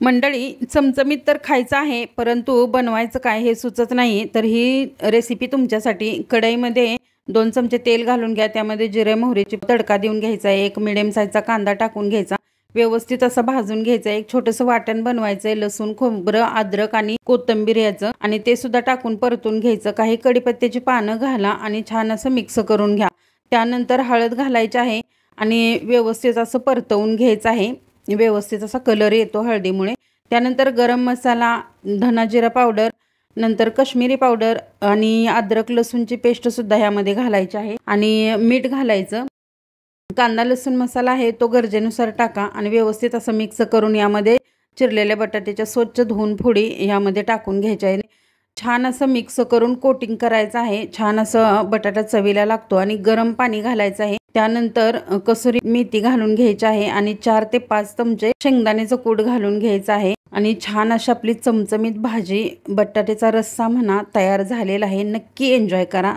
मंडळी, चमचमीत तर खायचं आहे, परंतु बनवायचं काय हे सुचत नाही। तर ही रेसिपी तुमच्यासाठी। कढईमध्ये 2 चमचे तेल घालून घ्या। त्यामध्ये जिरे मोहरीची तडका देऊन घ्यायचा आहे। एक मिडियम साईजचा कांदा टाकून घ्यायचा, व्यवस्थित असं भाजून घ्यायचं। एक छोटंसं वाटण बनवायचं आहे, लसूण, खोबरं, अद्रक आणि कोथिंबीर याचं, आणि ते सुद्धा टाकून परतून घ्यायचं। काही कढीपत्त्याची पानं घाला आणि छान असं मिक्स करून घ्या। त्यानंतर हळद घालायची आहे आणि व्यवस्थित असं परतवून घ्यायचं आहे। व्यवस्थित असा कलर येतो हळदीमुळे। त्यानंतर गरम मसाला, धना जिरा पावडर, नंतर काश्मीरी पावडर आणि अद्रक लसूणची पेस्ट सुद्धा यामध्ये घालायची आहे आणि मीठ घालायचं। कांदा लसूण मसाला आहे तो गरजेनुसार टाका आणि व्यवस्थित असं मिक्स करून यामध्ये चिरलेल्या बटाट्याच्या स्वच्छ धुवून फोडी यामध्ये टाकून घ्यायच्या आहे। छान असं मिक्स करून कोटिंग करायचं आहे। छान असं बटाटा चवीला लागतो आणि गरम पाणी घालायचं आहे। त्यानंतर कसुरी मेथी घालून घ्यायची आहे आणि 4 ते 5 चमचे शेंगदाण्याचं कूट घालून घ्यायचं आहे आणि छान अशी आपली चमचमीत भाजी, बटाट्याचा रस्सा म्हणा, तयार झालेला आहे। नक्की एन्जॉय करा।